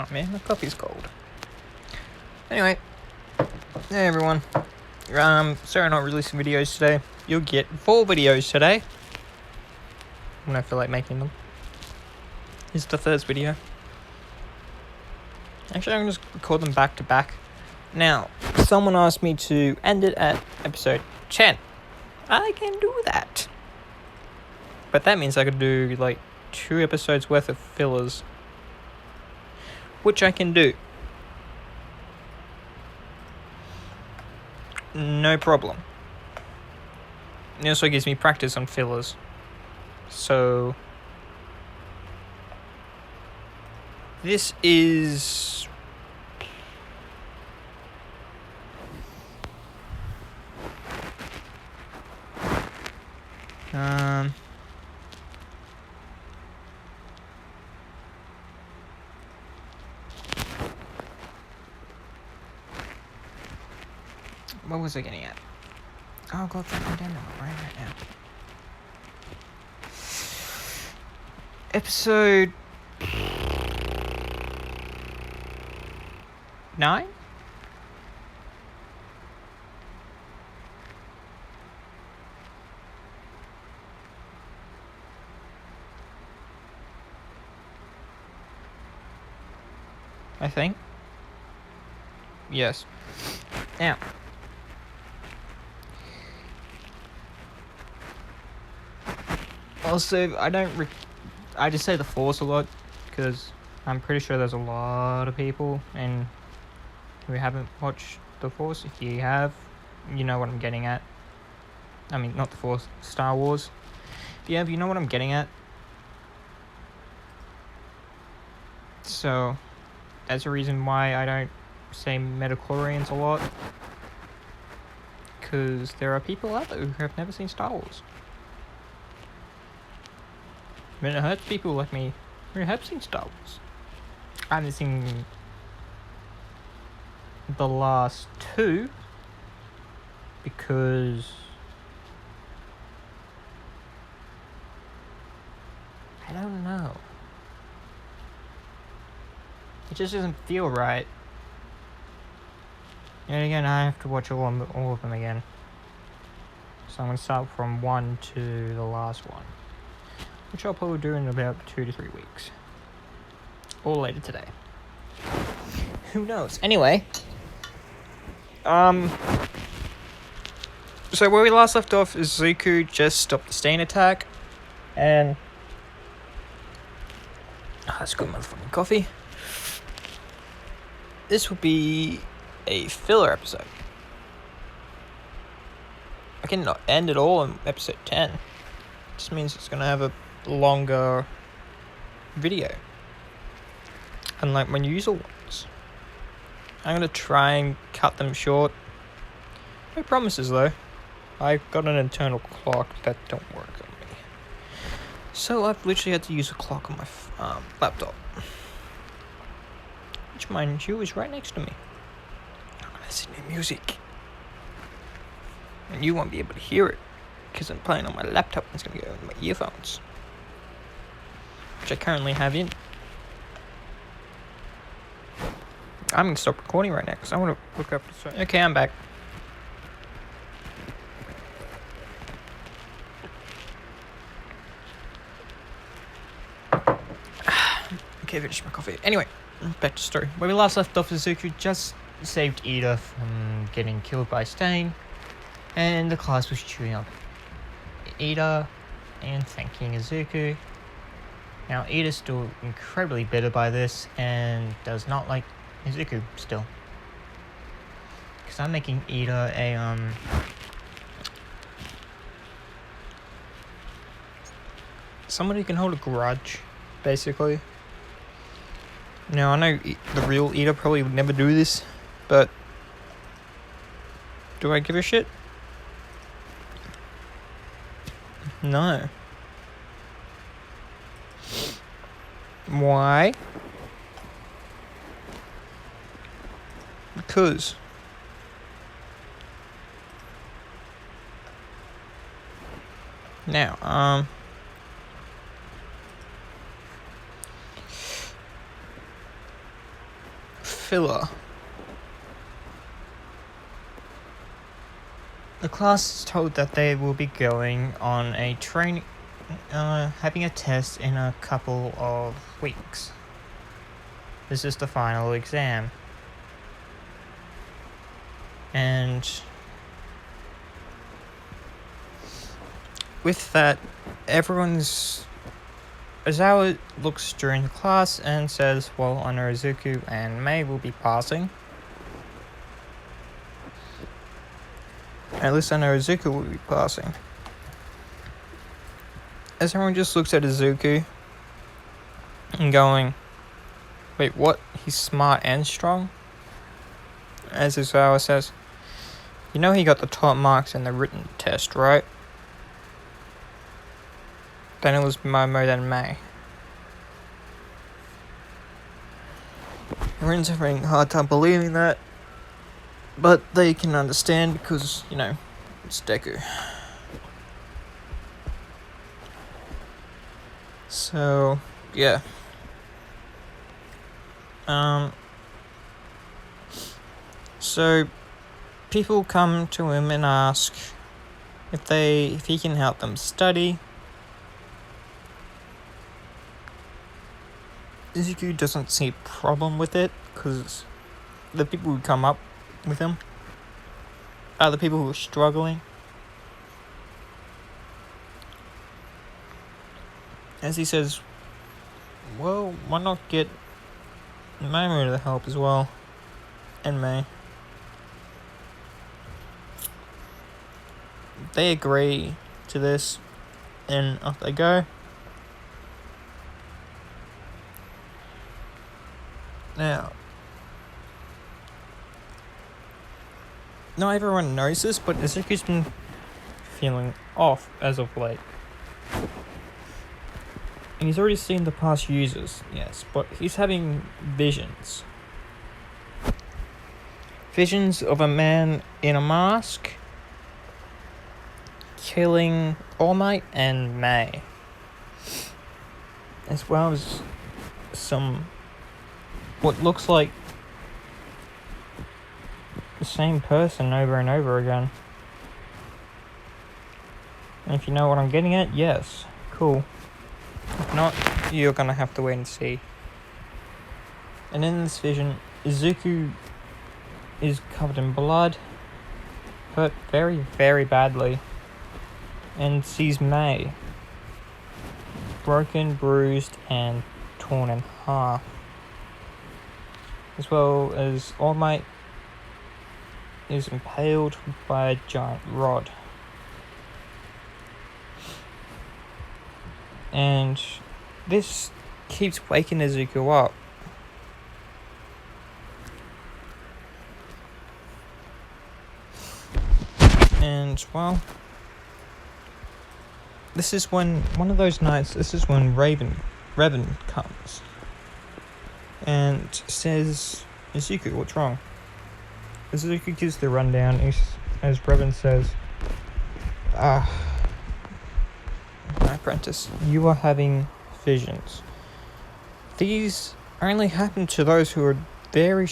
Oh man, the coffee's cold. Anyway, hey everyone. Sorry I'm not releasing videos today. You'll get 4 videos today when I feel like making them. Here's the first video. Actually, I'm just record them back to back. Now, someone asked me to end it at episode 10. I can do that. But that means I could do like 2 episodes worth of fillers, which I can do. No problem. It also gives me practice on fillers. So this is what was I getting at? Oh god, fucking damn it, I'm right now. Episode 9? I think. Yes. Now. Also, I just say the Force a lot because I'm pretty sure there's a lot of people who haven't watched the Force. If you have, you know what I'm getting at. I mean, not the Force, Star Wars. If you have, you know what I'm getting at. So, that's a reason why I don't say metachlorians a lot. Because there are people out there who have never seen Star Wars. I mean, it hurts people like me who have seen Star Wars. I haven't seen the last 2 because I don't know. It just doesn't feel right. And again, I have to watch all of them again. So I'm going to start from 1 to the last one, which I'll probably do in about 2 to 3 weeks. Or later today. Who knows? Anyway. So where we last left off is Deku just stopped the stain attack. And that's good motherfucking coffee. This will be a filler episode. I can end it all in episode 10. Just means it's gonna have a longer video, unlike my usual ones. I'm gonna try and cut them short. No promises though. I've got an internal clock that don't work on me, so I've literally had to use a clock on my laptop, which mind you is right next to me. I'm gonna listen to music, and you won't be able to hear it because I'm playing on my laptop and it's going to go in my earphones, which I currently have in. I'm going to stop recording right now because I want to look up the song. Okay, I'm back. Okay, finished my coffee. Anyway, back to the story. Where we last left off, Deku just saved Ida from getting killed by Stain, and the class was chewing up Ida and thanking Izuku. Now Ida's still incredibly bitter by this and does not like Izuku still, because I'm making Ida a someone who can hold a grudge, basically. Now I know the real Ida probably would never do this, but do I give a shit? No. Why? Because now, filler. The class is told that they will be going on a training, having a test in a couple of weeks. This is the final exam. And with that, Ozawa looks during the class and says, well, I know Izuku and Mei will be passing. At least I know Izuku will be passing. As everyone just looks at Izuku and going, wait, what? He's smart and strong? As Ozawa says, you know he got the top marks in the written test, right? Then it was Momo, then Mei. Everyone's having a hard time believing that, but they can understand because, you know, it's Deku. So, yeah. So people come to him and ask if he can help them study. Izuku doesn't see a problem with it because the people who come up with him are the people who are struggling. As he says, well, why not get Momo to help as well, and Mei. They agree to this, and off they go. Now, not everyone knows this, but Izuku's been feeling off as of late. And he's already seen the past users, yes, but he's having visions. Visions of a man in a mask killing All Might and Mei, as well as some what looks like the same person over and over again. And if you know what I'm getting at, yes, cool. If not, you're gonna have to wait and see. And in this vision, Izuku is covered in blood, hurt very, very badly, and sees Mei broken, bruised, and torn in half, as well as All Might is impaled by a giant rod. And this keeps waking Izuku up. And, well, this is when, one of those nights, this is when Revan comes and says, Izuku, what's wrong? Izuku gives the rundown, as Revan says, my apprentice, you are having visions. These only happen to those who are very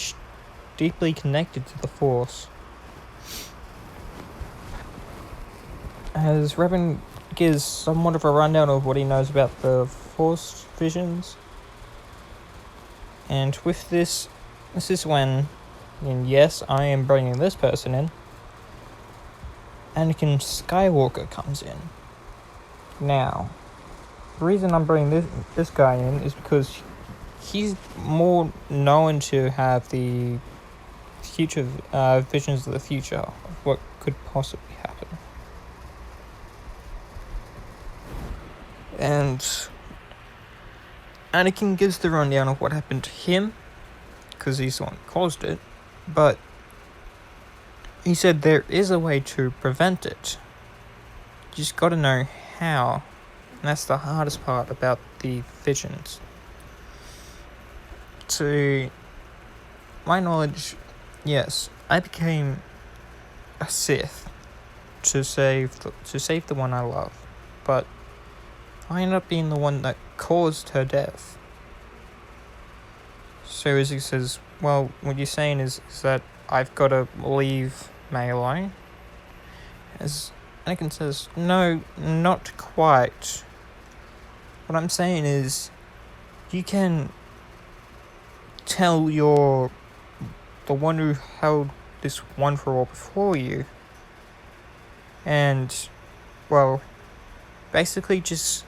deeply connected to the Force. As Revan gives somewhat of a rundown of what he knows about the Force visions, and with this is when, and yes, I am bringing this person in, Anakin Skywalker comes in. Now, the reason I'm bringing this guy in is because he's more known to have the future visions of the future of what could possibly happen. And Anakin gives the rundown of what happened to him, because he's the one who caused it, but he said there is a way to prevent it. You just gotta know how. And that's the hardest part about the visions. To my knowledge, yes, I became a Sith to save the one I love, but I ended up being the one that caused her death. So as he says, well, what you're saying is that I've got to leave May alone? As Anakin says, no, not quite. What I'm saying is, you can tell the one who held this one for all before you, and, well, basically just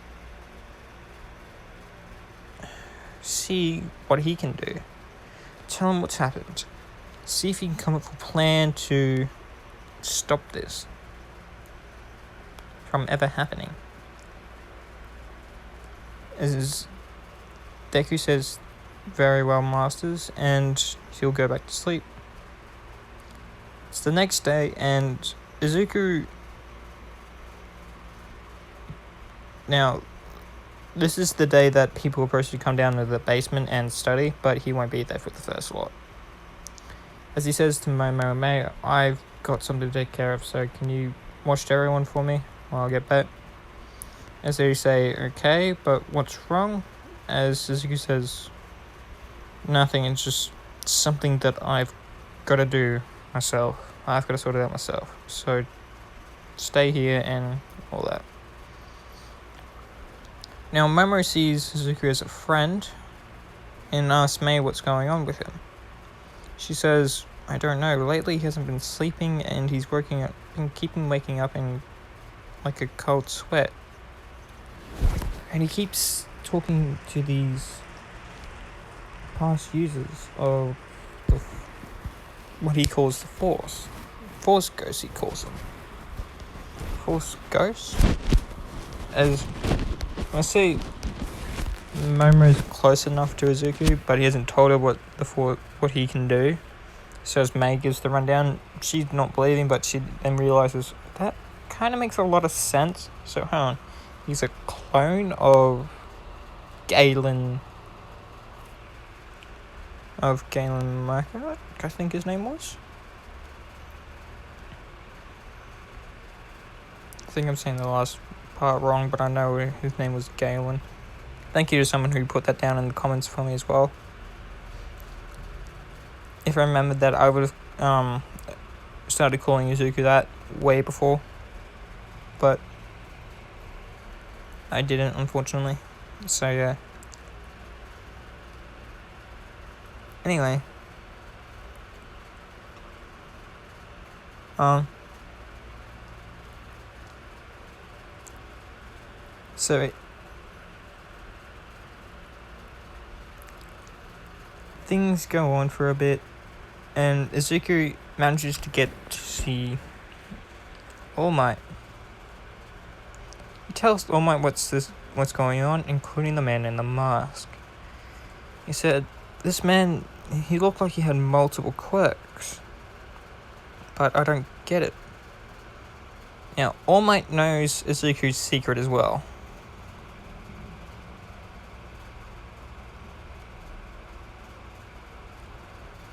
see what he can do. Tell him what's happened. See if he can come up with a plan to stop this from ever happening. As Deku says, very well, Masters, and he'll go back to sleep. It's the next day, and Izuku... Now, this is the day that people are supposed to come down to the basement and study, but he won't be there for the first lot. As he says to May, I've got something to take care of, so can you watch everyone for me while I get back? As they say, okay, but what's wrong? As Suzuki says, nothing, it's just something that I've got to do myself. I've got to sort it out myself. So, stay here and all that. Now, Mamoru sees Suzuki as a friend and asks May what's going on with him. She says, I don't know, lately he hasn't been sleeping and he's been waking up in like a cold sweat. And he keeps talking to these past users of what he calls the Force. Force Ghosts, he calls them. Force Ghosts? As I see, Momo's close enough to Izuku, but he hasn't told her what he can do. So as May gives the rundown, she's not believing, but she then realizes that kind of makes a lot of sense. So hang on, he's a clone of Galen Markert, I think his name was. I think I'm saying the last part wrong, but I know his name was Galen. Thank you to someone who put that down in the comments for me as well. If I remembered that, I would have started calling Izuku that way before, but I didn't, unfortunately. So yeah. Anyway, so things go on for a bit, and Izuku manages to get to see All Might. He tells All Might what's going on, including the man in the mask. He said, this man, he looked like he had multiple quirks, but I don't get it. Now, All Might knows Izuku's secret as well.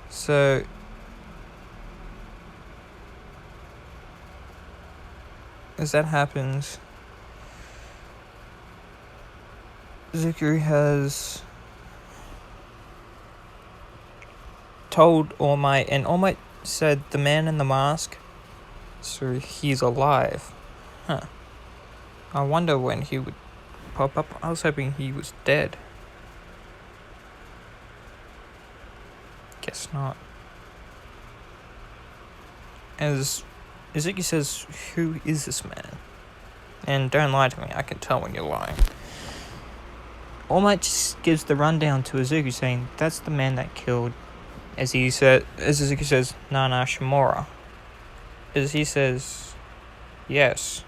So, as that happens, Izuku has told All Might, and All Might said the man in the mask, so he's alive. Huh. I wonder when he would pop up. I was hoping he was dead. Guess not. As Izuku says, who is this man? And don't lie to me, I can tell when you're lying. All Might just gives the rundown to Izuku, saying that's the man that killed, as Izuku says, Nana Shimura. As he says, yes.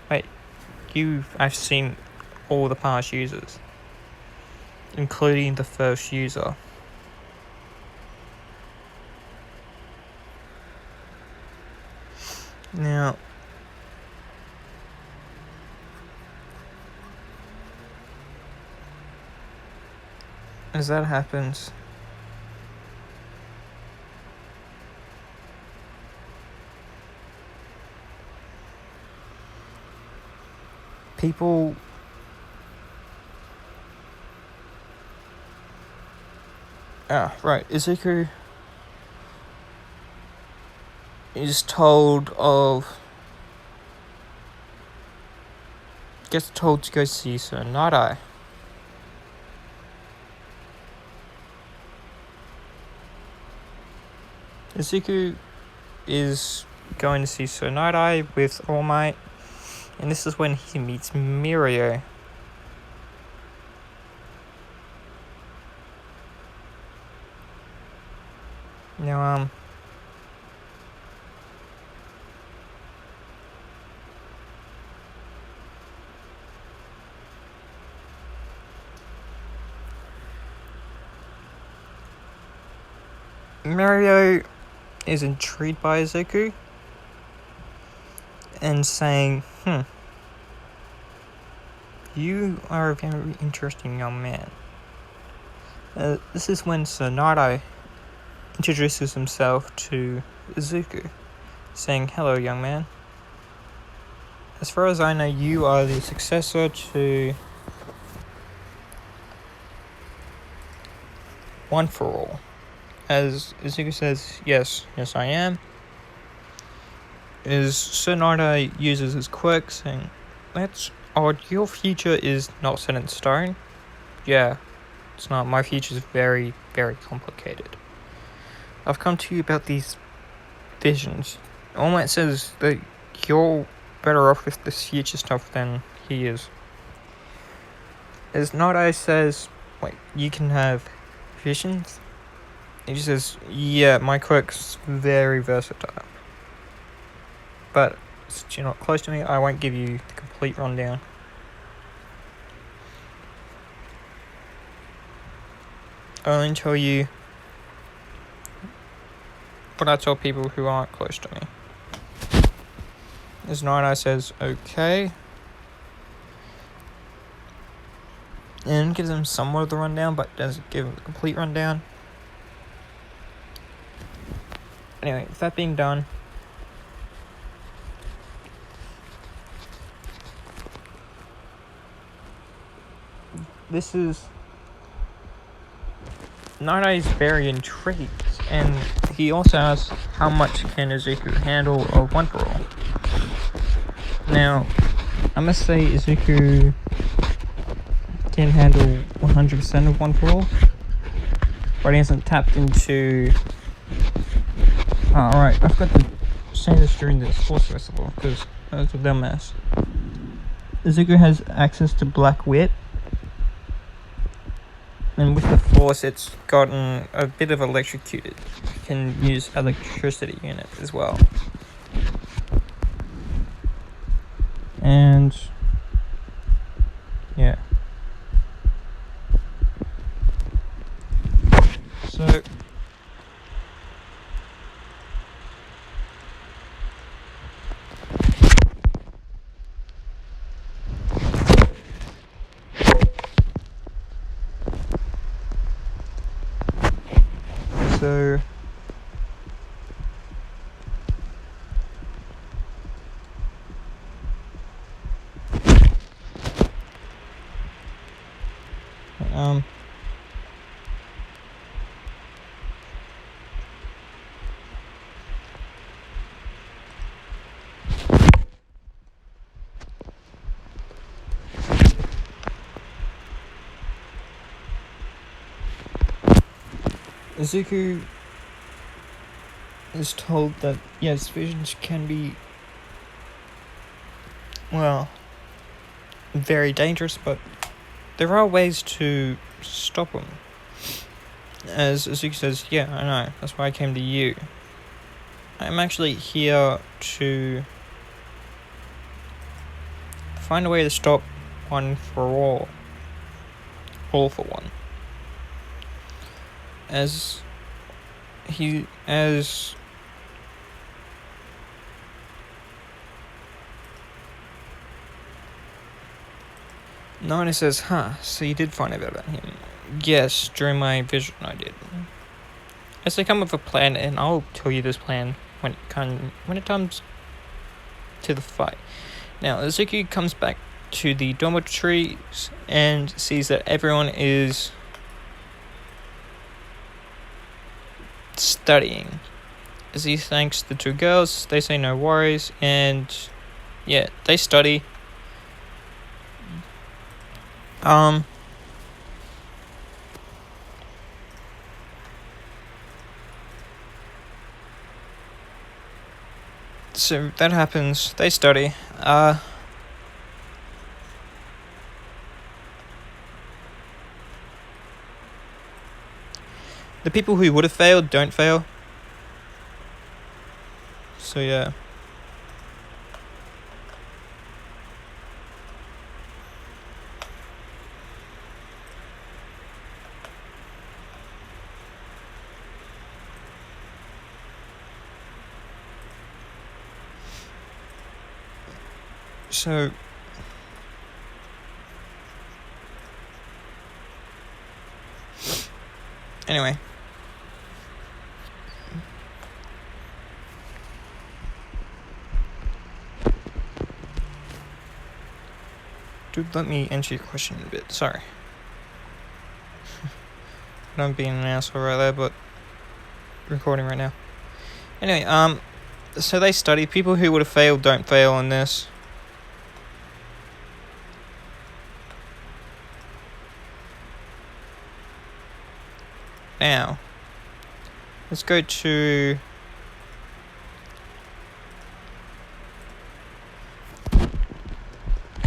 Wait, I've seen all the past users, including the first user. Now, as that happens, people Right. Izuku is told of... Gets told to go see Tsunade. Izuku is going to see Tsunade with All Might, and this is when he meets Mirio. Now, Mirio is intrigued by Izuku and saying, you are a very interesting young man. This is when Tsunade introduces himself to Izuku, saying, hello, young man. As far as I know, you are the successor to One for All. As Izuku says, yes, I am. As Tsunade uses his quirk, saying, that's odd, your future is not set in stone. Yeah, it's not. My future is very, very complicated. I've come to you about these visions. All Might says that you're better off with this future stuff than he is. As Nade says, wait, you can have visions? He just says, yeah, my quirk's very versatile. But since you're not close to me, I won't give you the complete rundown. I'll only tell you what I tell people who aren't close to me. As Nide says, okay. And gives him somewhat of the rundown, but doesn't give him the complete rundown. Anyway, with that being done, this is... Nide is very intrigued, and he also asks how much can Izuku handle of One for All. Now, I must say Izuku can handle 100% of One for All, but he hasn't tapped into... Alright, I forgot to say this during the sports festival, because that was a dumbass. Izuku has access to Black Wit, and with the Force it's gotten a bit of electrocuted. You can use electricity in it as well. And yeah. So Izuku is told that, yes, visions can be, well, very dangerous, but there are ways to stop them. As Izuku says, yeah, I know, that's why I came to you. I'm actually here to find a way to stop One for all for one. As Nana says, so you did find out about him. Yes, during my vision I did. As they come with a plan, and I'll tell you this plan when it comes to the fight. Now, Izuku comes back to the dormitories and sees that everyone is studying. As he thanks the two girls, they say no worries, and yeah, they study. So that happens, they study. The people who would have failed don't fail. So yeah. So anyway. Dude, let me answer your question a bit. Sorry. I'm being an asshole right there, but recording right now. Anyway, so they study. People who would have failed don't fail on this. Now, let's go to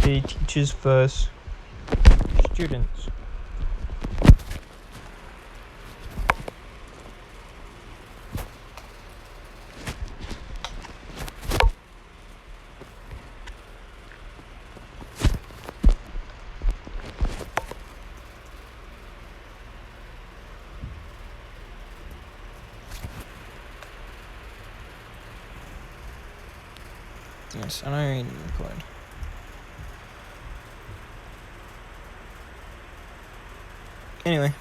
the teachers versus students. Yes, I know you record. Anyway.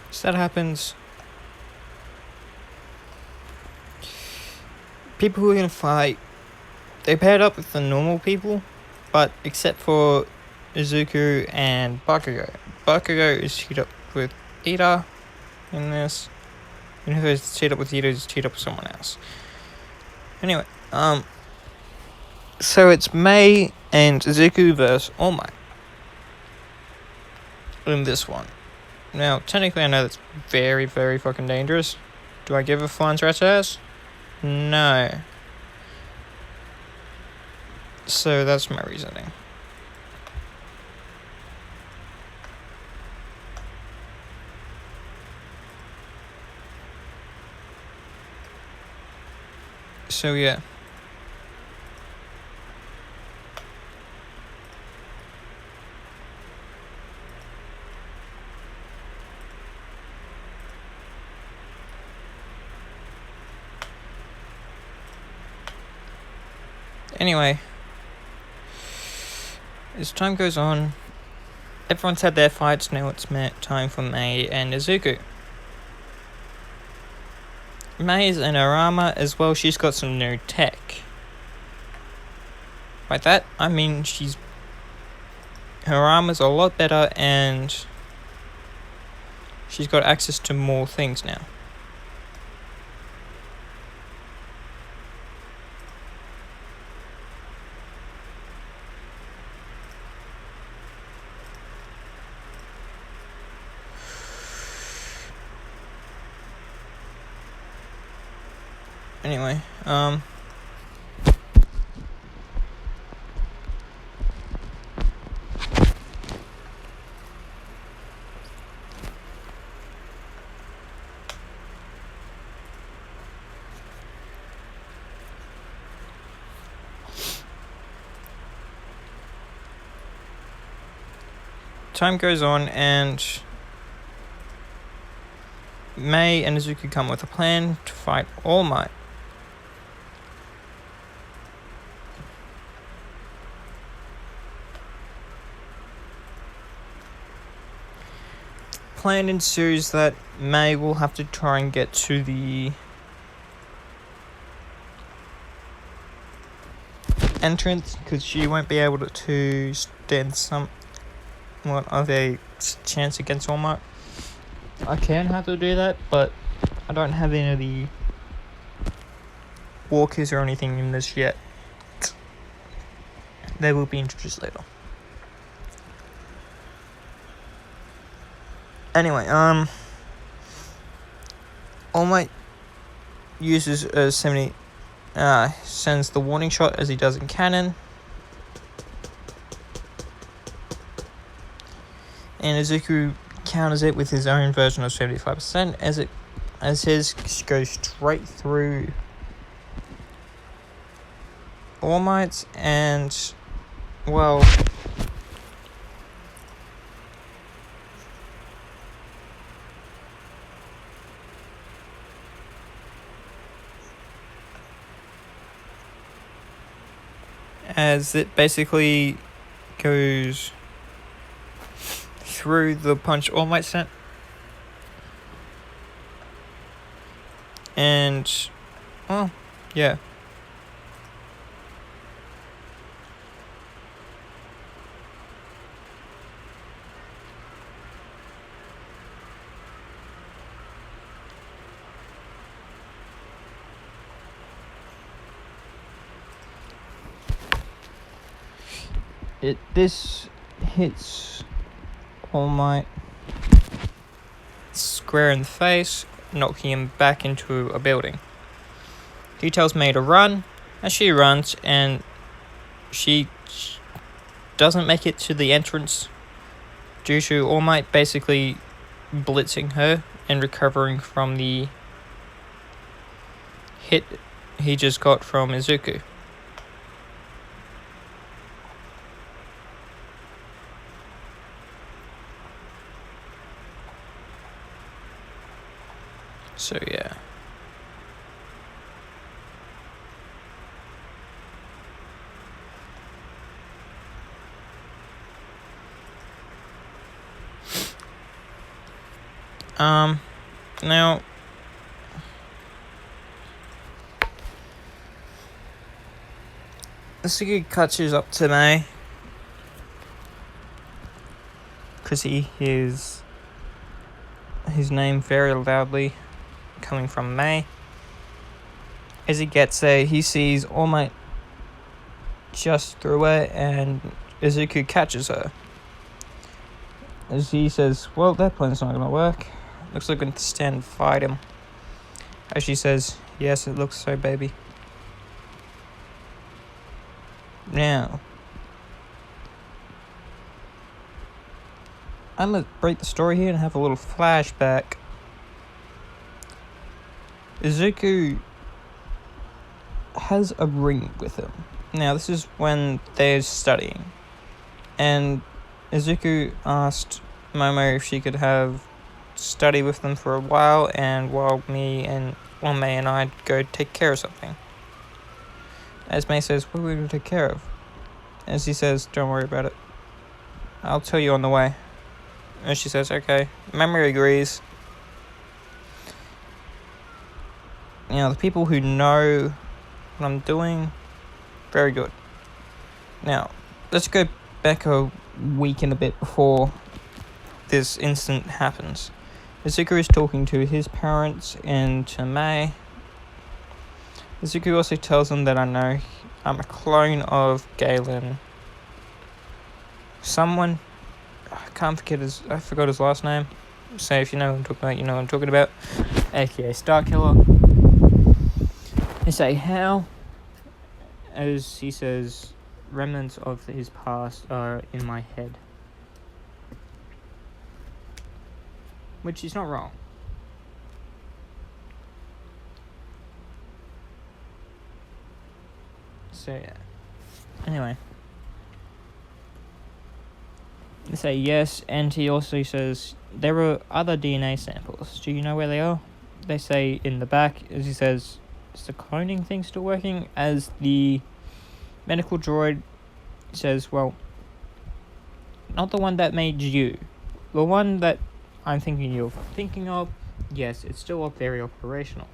So that happens. People who are gonna fight, they paired up with the normal people, but except for Izuku and Bakugo. Bakugo is teamed up with Ida in this. And whoever's teamed up with Ida is teamed up with someone else. Anyway, so it's Mei and Izuku versus All Might in this one. Now, technically I know that's very, very fucking dangerous. Do I give a flying rat's ass? No. So that's my reasoning. So yeah. Anyway, as time goes on, everyone's had their fights. Now it's time for Mei and Izuku. Mei's in her armor as well. She's got some new tech. By that, I mean her armor's a lot better and she's got access to more things now. Anyway, time goes on and Mei and Izuku come with a plan to fight All Might. Plan ensues that Mei will have to try and get to the entrance because she won't be able to stand somewhat of a chance against All Might. I can have to do that, but I don't have any of the walkers or anything in this yet. They will be introduced later. Anyway, All Might uses a 70, sends the warning shot as he does in canon. And Izuku counters it with his own version of 75% as his goes straight through All Might's, and well, as it basically goes through the punch All Might sent. And, well, yeah. This hits All Might square in the face, knocking him back into a building. He tells Mei to run, as she runs, and she doesn't make it to the entrance due to All Might basically blitzing her and recovering from the hit he just got from Izuku. So yeah. Now Izuku catches up to Mei because he hears his name very loudly coming from Mei. As he gets there, he sees All Might just through her, and Izuku catches her. As he says, well, that plan's not gonna work. Looks like I'm going to stand and fight him. As she says, yes, it looks so, baby. Now, I'm gonna break the story here and have a little flashback. Izuku has a ring with him. Now, this is when they're studying. And Izuku asked Momo if she could have study with them for a while, and while Mei and I go take care of something. As Mei says, what are we going to take care of? As he says, don't worry about it. I'll tell you on the way. And she says, okay. Memory agrees. You know, the people who know what I'm doing, very good. Now, let's go back a week and a bit before this incident happens. Izuku is talking to his parents and to Mei. Izuku also tells them that I'm a clone of Galen. Someone, I forgot his last name. So if you know what I'm talking about, you know what I'm talking about. AKA Starkiller. They say how, as he says, remnants of his past are in my head. Which is not wrong. So yeah. Anyway. They say yes, and he also says there are other DNA samples. Do you know where they are? They say in the back, as he says, is the cloning thing still working? As the medical droid says, well, not the one that made you. The one that I'm thinking of, yes, it's still very operational.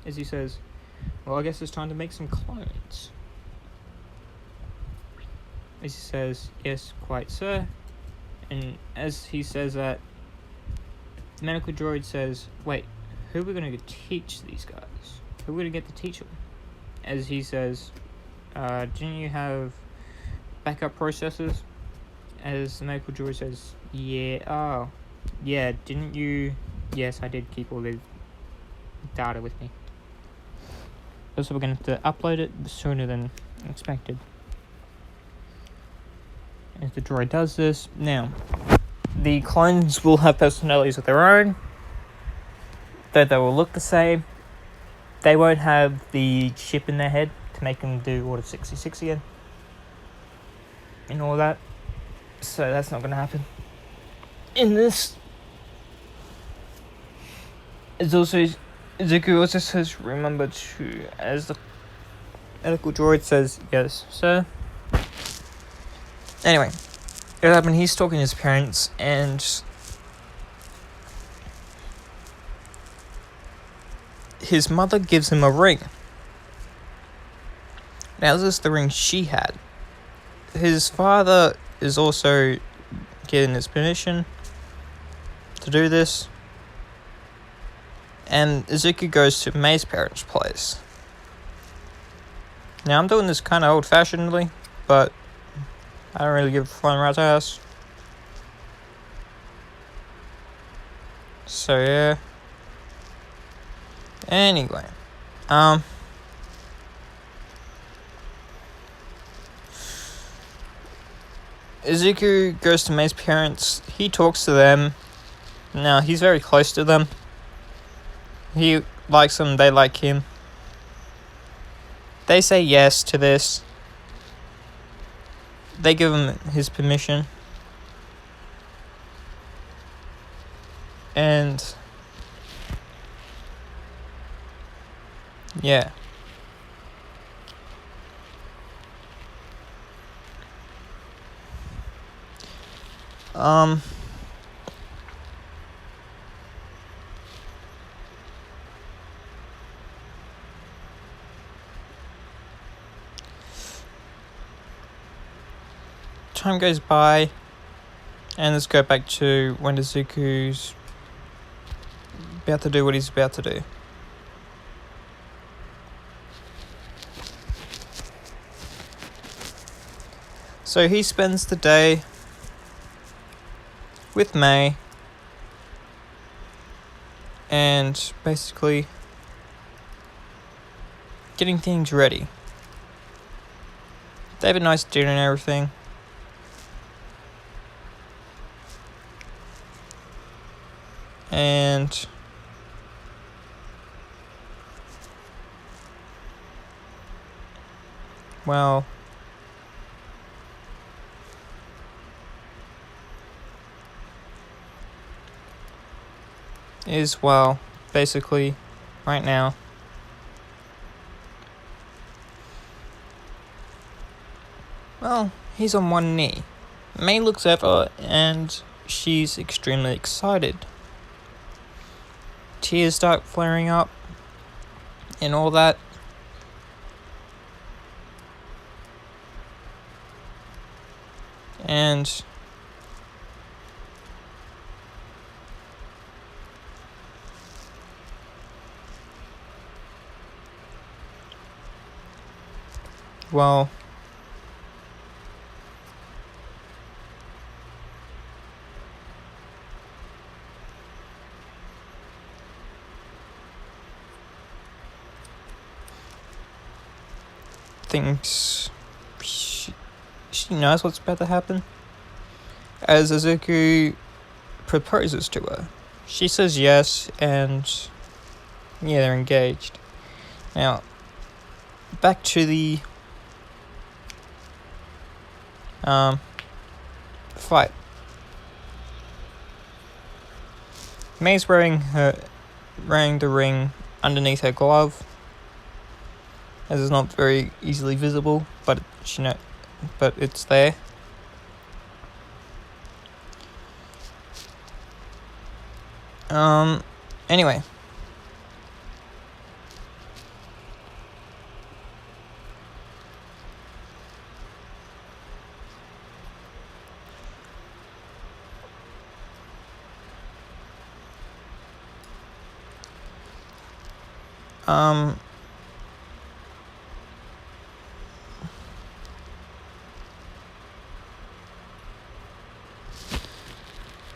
As he says, well, I guess it's time to make some clones. as he says, "Yes, quite, sir." And as he says that, the medical droid says, "Wait, who are we going to teach these guys? Who are we going to get to teach them?" As he says, "Didn't you have backup processors?" As the medical droid says, "Yeah, didn't you?" "Yes, I did keep all the data with me. Also, we're going to have to upload it sooner than expected." As the droid does this, now, the clones will have personalities of their own, though they will look the same. They won't have the chip in their head to make them do Order 66 again, and all that. So that's not going to happen in this. It's also, Deku also says, "Remember to," as the medical droid says, "Yes, sir." Anyway, it happened. He's talking to his parents, and his mother gives him a ring. Now, this is the ring she had. His father is also getting his permission to do this, and Izuku goes to Mei's parents' place. Now, I'm doing this kind of old-fashionedly, but I don't really give a flying rat's ass. So, yeah. Anyway. Izuku goes to Mei's parents. He talks to them. Now, he's very close to them. He likes them, they like him. They say yes to this. They give him his permission. And yeah. Time goes by, and let's go back to when Izuku's about to do what he's about to do. So he spends the day with Mei, and basically getting things ready. They have a nice dinner and everything. And well, basically right now he's on one knee. Mei looks over and she's extremely excited. Tears start flaring up and all that. And well, thinks she knows what's about to happen. As Izuku proposes to her, she says yes, and yeah, they're engaged. Now, back to the fight. Mei's wearing the ring underneath her glove, as it's not very easily visible, but it's there. Anyway.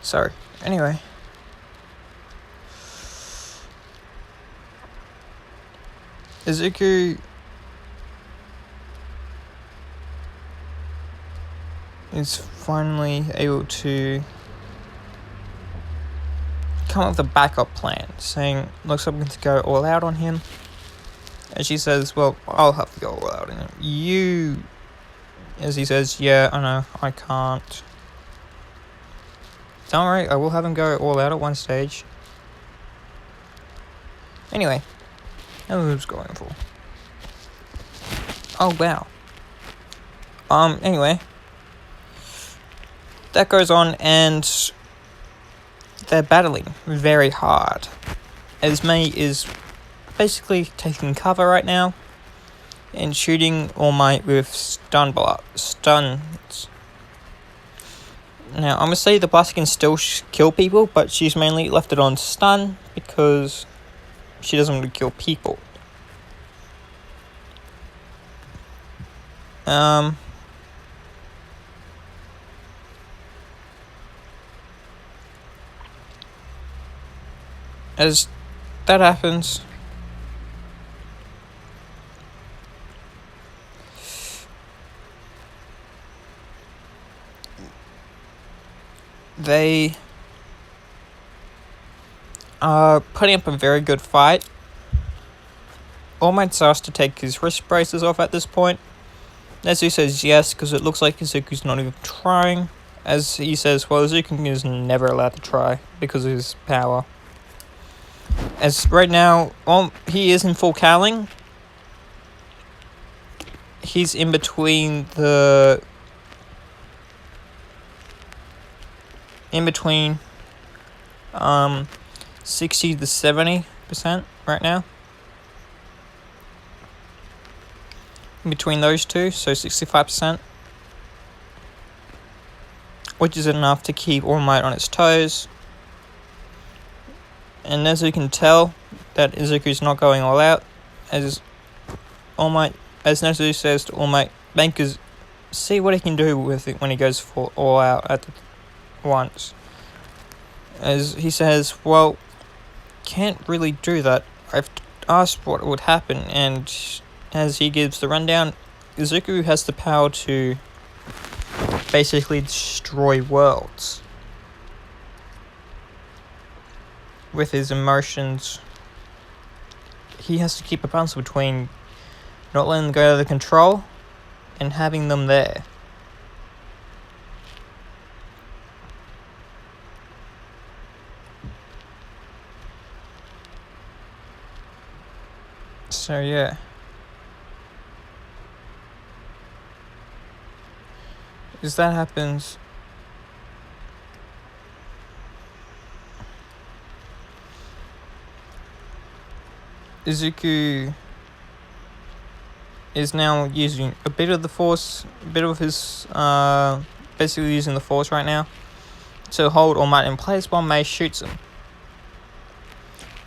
Sorry. Anyway. Izuku is finally able to come up with a backup plan, saying, looks like I'm going to go all out on him. And she says, well, I'll have to go all out on him. You, as he says, yeah, I know, I can't. Don't worry, I will have him go all out at one stage. Anyway, that's what I was going for. Oh, wow. Anyway. That goes on, and they're battling very hard. As Mei is basically taking cover right now and shooting All Might with stuns. Now, I'm going to say the blaster can still kill people, but she's mainly left it on stun because she doesn't want to kill people. As that happens, they are putting up a very good fight. All Might's asked to take his wrist braces off at this point. Nezu says yes, because it looks like Izuku's not even trying. As he says, well, Izuku is never allowed to try because of his power. As right now, he is in full cowling. He's in between 60 to 70% right now. In between those two, so 65%. Which is enough to keep All Might on its toes. And as you can tell, that Izuku's not going all out. As Nezu says to All Might, Bankers, see what he can do with it when he goes for all out at once. As he says, well, can't really do that. I've asked what would happen, and as he gives the rundown, Izuku has the power to basically destroy worlds with his emotions. He has to keep a balance between not letting them go out of the control and having them there. So yeah. As that happens, Izuku is now using a bit of the force, a bit of his, basically using the force right now to hold All Might in place while Mei shoots him.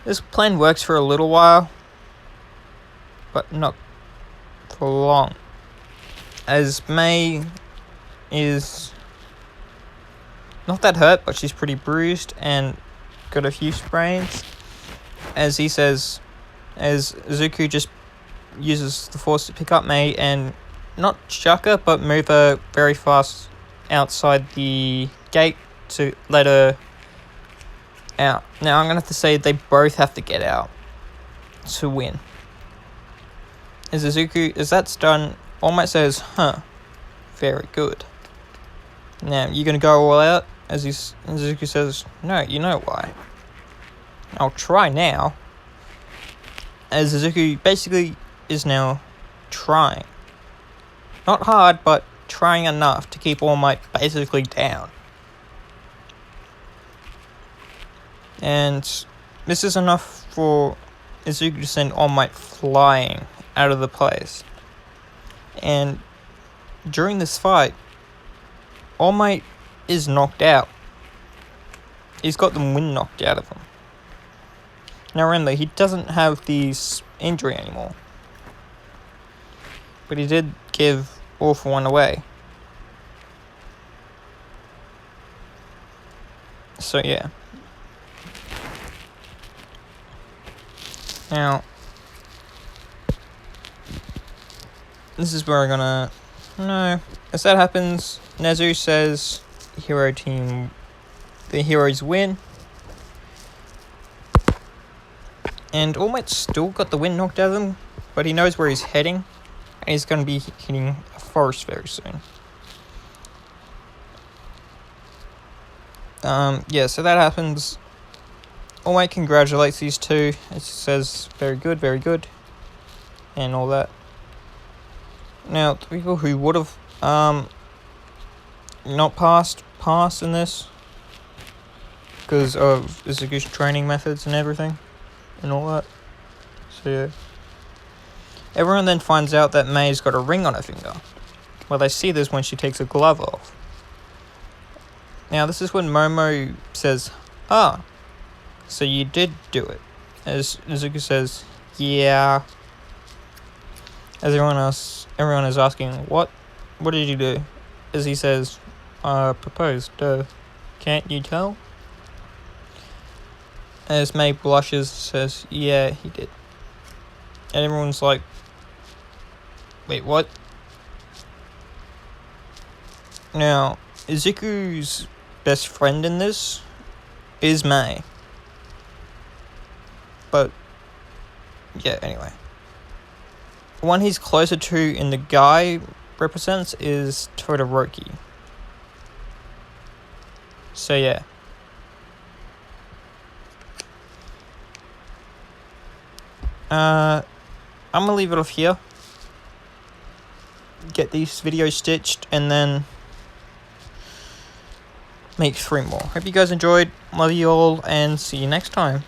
This plan works for a little while, but not for long. As Mei is not that hurt, but she's pretty bruised and got a few sprains. As he says, as Izuku just uses the force to pick up Mei and not chuck her, but move her very fast outside the gate to let her out. Now I'm going to have to say they both have to get out to win. As that's done, All Might says, very good. Now, you're going to go all out? As Izuku says, no, you know why. I'll try now. As Izuku basically is now trying. Not hard, but trying enough to keep All Might basically down. And this is enough for Izuku to send All Might flying out of the place. And during this fight, All Might is knocked out. He's got the wind knocked out of him. Now remember, he doesn't have this injury anymore. But he did give All For One away. So yeah. Now, this is where we're gonna... No. As that happens, Nezu says the heroes win. And All Might's still got the wind knocked out of him, but he knows where he's heading. And he's going to be hitting a forest very soon. Yeah, so that happens. All Might congratulates these two. It says, very good, and all that. Now, the people who would have not passed in this, because of Izuku's training methods and everything, and all that. So yeah. Everyone then finds out that May's got a ring on her finger. Well, they see this when she takes a glove off. Now, this is when Momo says, "Ah, so you did do it." As Izuku says, "Yeah." As everyone is asking, what did you do? As he says, proposed, can't you tell? As May blushes, says, "Yeah, he did." And everyone's like, wait, what? Now, Izuku's best friend in this is May. But, yeah, anyway. The one he's closer to in the guy represents is Todoroki. So, yeah. I'm gonna leave it off here. Get these videos stitched and then make 3 more. Hope you guys enjoyed. Love you all and see you next time.